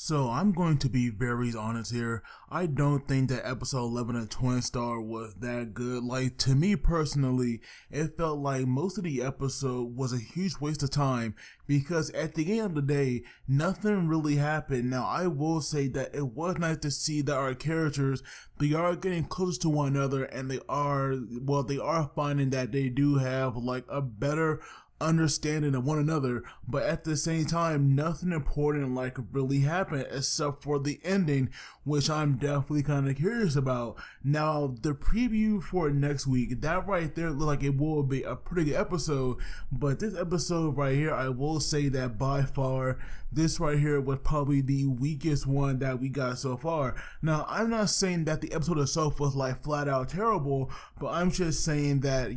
So I'm going to be very honest here. I don't think that episode 11 of Twin Star was that good. Like, to me personally, it felt like most of the episode was a huge waste of time because at the end of the day, nothing really happened. Now, I will say that it was nice to see that our characters, they are getting close to one another and they are finding that they do have like a better understanding of one another, but at the same time, nothing important like really happened except for the ending, which I'm definitely kind of curious about. Now, the preview for next week, that right there looked like it will be a pretty good episode, but this episode right here, I will say that by far, this right here was probably the weakest one that we got so far. Now, I'm not saying that the episode itself was like flat out terrible, but I'm just saying that,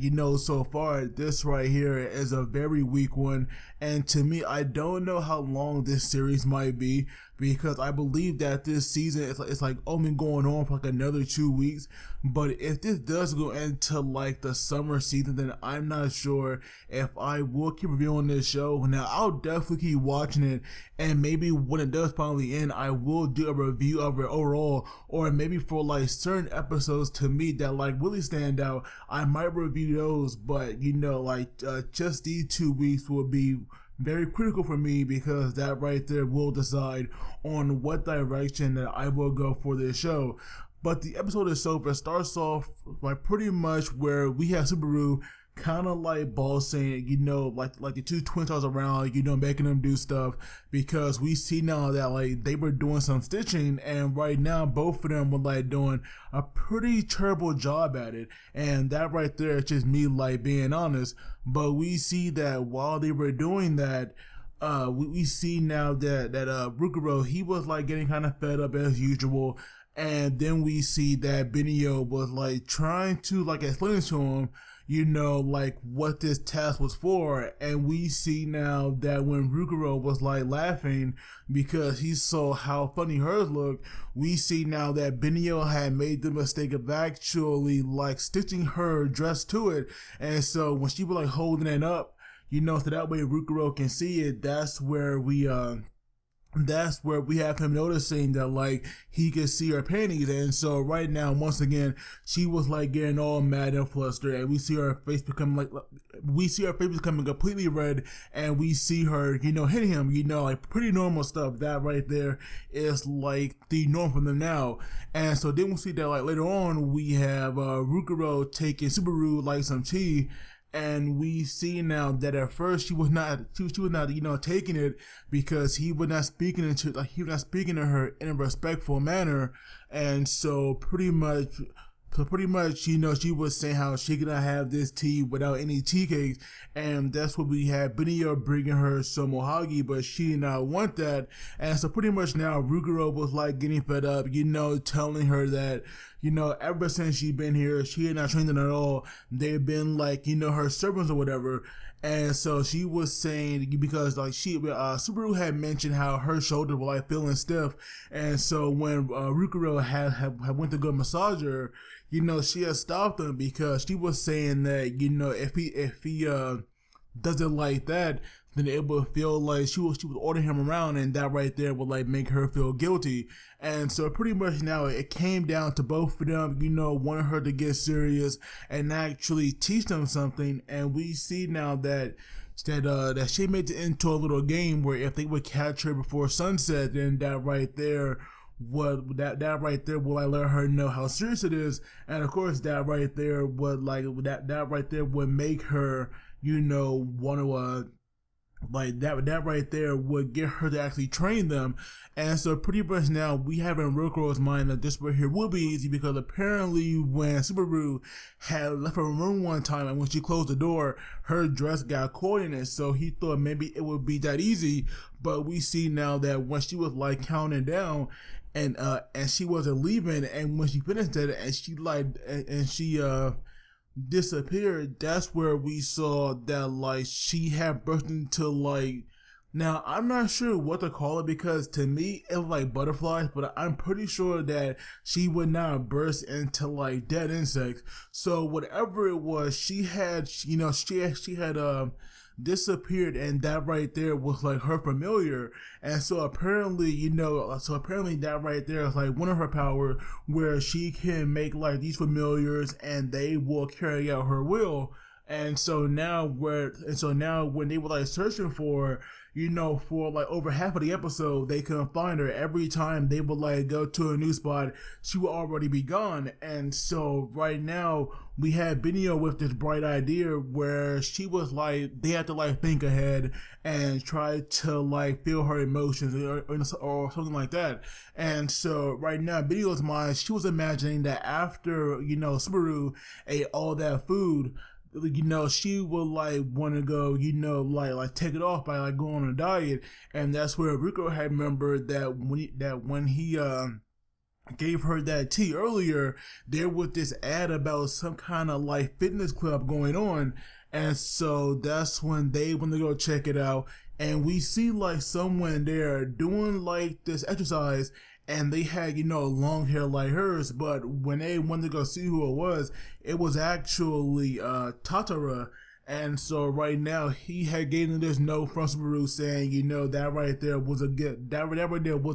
so far, this right here is a very weak one, and to me, I don't know how long this series might be because I believe that this season it's like only going on for like another 2 weeks. But if this does go into like the summer season, then I'm not sure if I will keep reviewing this show. Now, I'll definitely keep watching it, and maybe when it does finally end, I will do a review of it overall, or maybe for like certain episodes to me that like really stand out, I might review those. But just these 2 weeks will be very critical for me because that right there will decide on what direction that I will go for this show. But the episode itself, it starts off like pretty much where we have Subaru kind of like bossing, like the two twin stars around, making them do stuff because we see now that like they were doing some stitching and right now both of them were like doing a pretty terrible job at it, and that right there is just me like being honest. But we see that while they were doing that, we see now that Rukuro, he was like getting kind of fed up as usual. And then we see that Benio was like trying to like explain to him, like what this task was for. And we see now that when Rukuro was like laughing because he saw how funny hers looked, we see now that Benio had made the mistake of actually like stitching her dress to it. And so when she was like holding it up, so that way Rukuro can see it, that's where we have him noticing that like he could see her panties. And so right now, once again, she was like getting all mad and flustered, and we see her face becoming completely red, and we see her hitting him, like pretty normal stuff. That right there is like the norm for them now. And so then we see that like later on we have Rukuro taking Subaru like some tea. And we see now that at first she was not taking it because he was not speaking to her in a respectful manner. And so pretty much, she was saying how she could not have this tea without any tea cakes. And that's what we had Benio bringing her some mohagi, but she did not want that. And so pretty much now Ruguro was like getting fed up, telling her that, ever since she's been here, she had not trained them at all. They've been like, her servants or whatever. And so she was saying, because like Subaru had mentioned how her shoulders were like feeling stiff. And so when Rukuro had went to go massage her, she had stopped him because she was saying that, if he doesn't like that, then it would feel like she was ordering him around, and that right there would like make her feel guilty. And so pretty much now it came down to both of them, wanting her to get serious and actually teach them something. And we see now that she made it into a little game where if they would catch her before sunset, then that right there will let her know how serious it is. And of course that right there would make her want to that right there would get her to actually train them. And so pretty much now we have in Rokuro's mind that this right here will be easy because apparently when Subaru had left her room one time and when she closed the door, her dress got caught in it, so he thought maybe it would be that easy. But we see now that when she was like counting down and she wasn't leaving, and when she finished it and she disappeared, that's where we saw that like she had burst into like, now I'm not sure what to call it because to me it was like butterflies, but I'm pretty sure that she would not burst into like dead insects. So whatever it was, she had disappeared, and that right there was like her familiar. And so apparently, that right there is like one of her powers, where she can make like these familiars and they will carry out her will. And so now when they were like searching for her, for like over half of the episode, they couldn't find her. Every time they would like go to a new spot, she would already be gone. And so right now we had Benio with this bright idea where she was like, they had to like think ahead and try to like feel her emotions or something like that. And so right now, Benio's mind, she was imagining that after, Subaru ate all that food, she would like want to go, like take it off by like going on a diet. And that's where Rico had remembered that when he gave her that tea earlier, there was this ad about some kind of like fitness club going on. And so that's when they went to go check it out. And we see like someone there doing like this exercise, and they had, long hair like hers, but when they wanted to go see who it was actually Tatara. And so right now he had given this note from Subaru saying, that right there was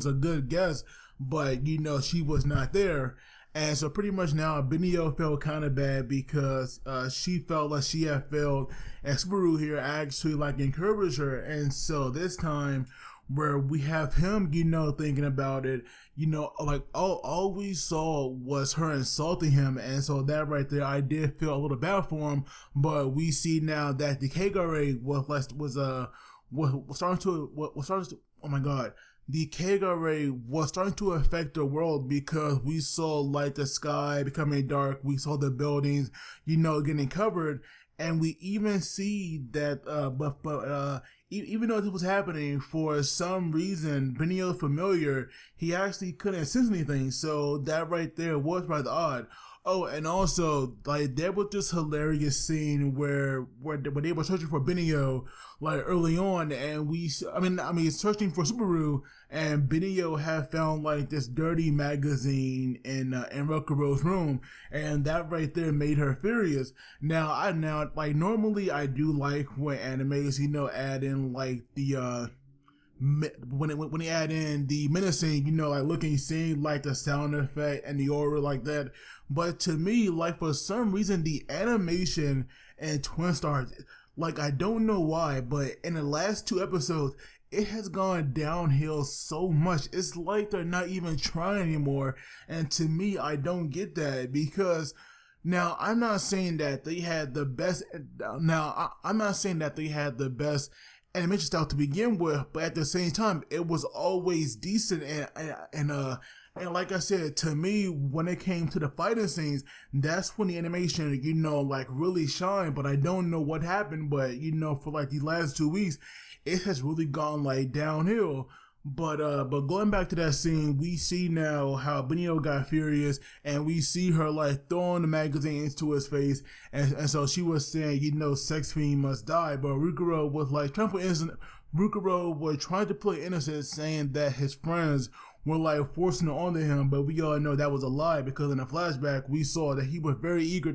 a good guess, but she was not there. And so pretty much now Benio felt kind of bad because she felt like she had failed, and Subaru here actually like encouraged her. And so this time, where we have him, thinking about it, like all we saw was her insulting him. And so that right there, I did feel a little bad for him. But we see now that the Kagare was starting to, oh my god, the Kagare was starting to affect the world, because we saw like the sky becoming dark, we saw the buildings, getting covered, and we even see that, even though this was happening, for some reason, Benio's familiar, he actually couldn't sense anything. So that right there was rather odd. Oh, and also, like, there was this hilarious scene where they were searching for Benio, like, early on, and searching for Subaru, and Benio had found, like, this dirty magazine in Rokuro's room, and that right there made her furious. Now, normally I do like when animes, add in, like, the, when they add in the menacing, like looking scene, like the sound effect and the aura like that. But to me, like for some reason, the animation in Twin Stars, like I don't know why, but in the last 2 episodes, it has gone downhill so much. It's like they're not even trying anymore. And to me, I don't get that, because now I'm not saying that they had the best. I'm not saying that they had the best animation style to begin with, but at the same time, it was always decent. And like I said, to me, when it came to the fighting scenes, that's when the animation, like really shined. But I don't know what happened. But for like the last 2 weeks, it has really gone like downhill. But going back to that scene, we see now how Benio got furious, and we see her like throwing the magazine into his face, and so she was saying, sex fiend must die. But Rukuro was like trying to play innocent, saying that his friends were like forcing it onto him. But we all know that was a lie, because in the flashback we saw that he was very eager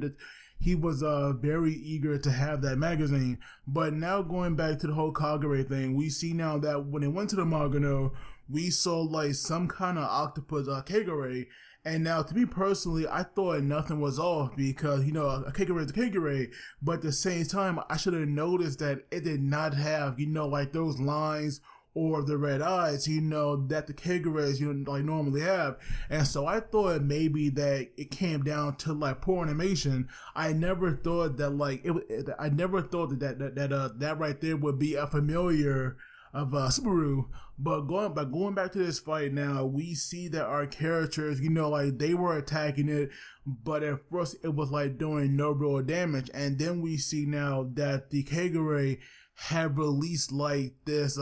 to have that magazine. But now going back to the whole Kagure thing, we see now that when they went to the Magano, we saw like some kind of octopus Kagure. And now, to me personally, I thought nothing was off, because, a Kagure is a Kagure. But at the same time, I should have noticed that it did not have, like those lines or the red eyes, that the Kagures, like normally have. And so I thought maybe that it came down to like poor animation. I never thought that that right there would be a familiar of Subaru. But going back to this fight now, we see that our characters, like they were attacking it, but at first it was like doing no real damage. And then we see now that the Kagure have released like this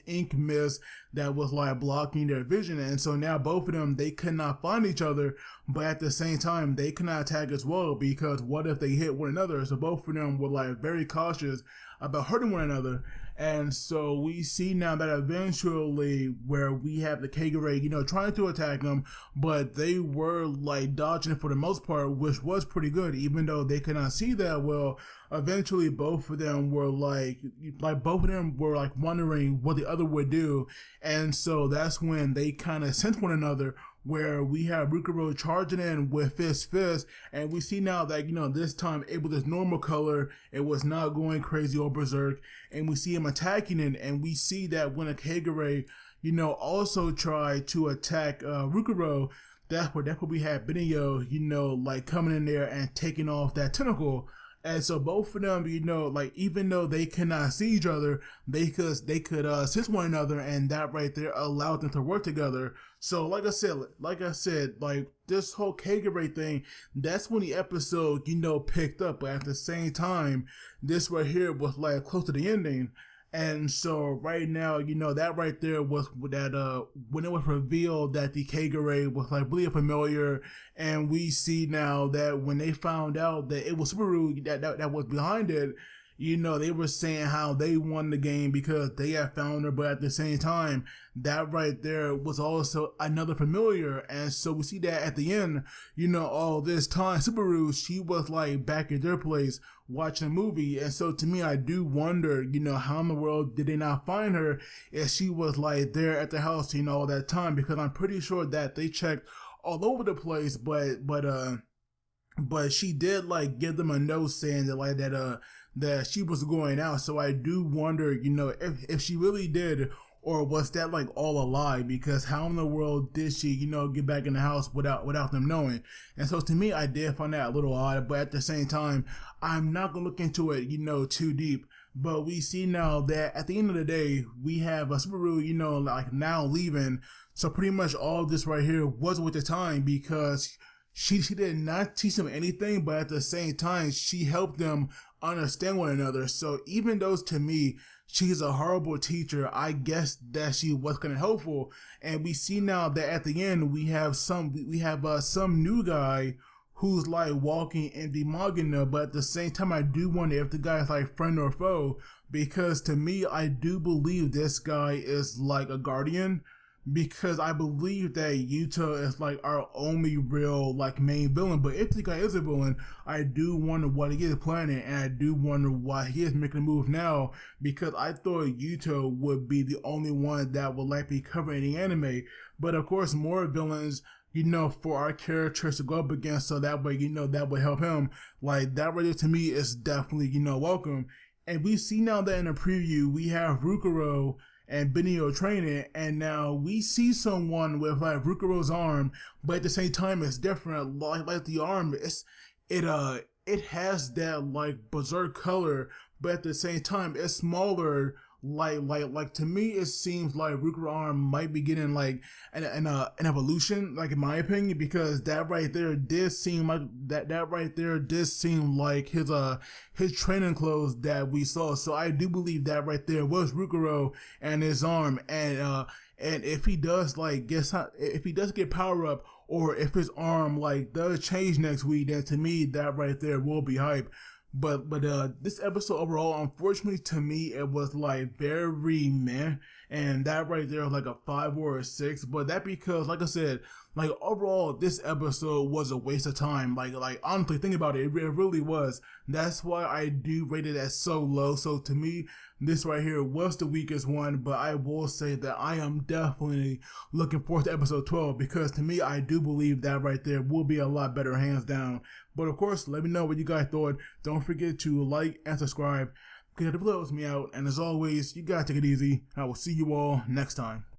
ink mist that was like blocking their vision. And so now both of them, they could not find each other, but at the same time they could not attack as well, because what if they hit one another? So both of them were like very cautious about hurting one another. And so we see now that eventually, where we have the Kagure, trying to attack them, but they were like dodging it for the most part, which was pretty good, even though they could not see that well. eventually both of them were both of them were like wondering what the other would do, and so that's when they kind of sensed one another. Where we have Rukuro charging in with Fist, and we see now that this time it was this normal color, it was not going crazy or berserk, and we see him attacking it, and we see that when a Kagure, also tried to attack Rukuro, that's where we had Benio, like coming in there and taking off that tentacle. And so both of them, even though they cannot see each other, they could sense one another, and that right there allowed them to work together. So like I said, like this whole Kagure thing, that's when the episode, picked up. But at the same time, this right here was like close to the ending. And so right now, that right there was that when it was revealed that the Kagure was like really familiar, and we see now that when they found out that it was Subaru that was behind it, they were saying how they won the game because they had found her, but at the same time, that right there was also another familiar. And so we see that at the end, all this time, Subaru, she was like back at their place watching a movie. And so to me, I do wonder, how in the world did they not find her if she was like there at the house, all that time? Because I'm pretty sure that they checked all over the place, but she did like give them a note saying that she was going out. So I do wonder, if she really did, or was that like all a lie? Because how in the world did she, get back in the house without them knowing? And so to me, I did find that a little odd, but at the same time, I'm not gonna look into it, too deep. But we see now that at the end of the day, we have a Subaru, like now leaving. So pretty much all of this right here was with the time, because she did not teach them anything, but at the same time, she helped them understand one another. So even though to me, she's a horrible teacher, I guess that she was kind of helpful. And we see now that at the end, we have some new guy who's like walking in the Magina, but at the same time, I do wonder if the guy is like friend or foe, because to me, I do believe this guy is like a guardian, because I believe that Yuta is like our only real like main villain. But if the guy is a villain, I do wonder what he is planning, and I do wonder why he is making a move now, because I thought Yuta would be the only one that would like be covering the anime. But of course, more villains, for our characters to go up against, so that way, that would help him. Like that right there to me is definitely, welcome. And we see now that in the preview, we have Rukuro and Benio training, and now we see someone with like Rukuro's arm, but at the same time it's different. Like the arm, it has that like berserk color, but at the same time it's smaller. Like to me, it seems like Rukuro's arm might be getting like an evolution, like in my opinion, because that right there did seem like that right there did seem like his training clothes that we saw. So I do believe that right there was Rukuro and his arm, and if he does get power up, or if his arm like does change next week, then to me that right there will be hype. But this episode overall, unfortunately to me, it was like very meh, and that right there was like a 5 or a 6. But that because, like I said, like overall this episode was a waste of time. Like honestly, think about it, it really was. That's why I do rate it as so low. So to me, this right here was the weakest one. But I will say that I am definitely looking forward to episode 12, because to me, I do believe that right there will be a lot better, hands down. But of course, let me know what you guys thought. Don't forget to like and subscribe, because it really helps me out. And as always, you guys take it easy. I will see you all next time.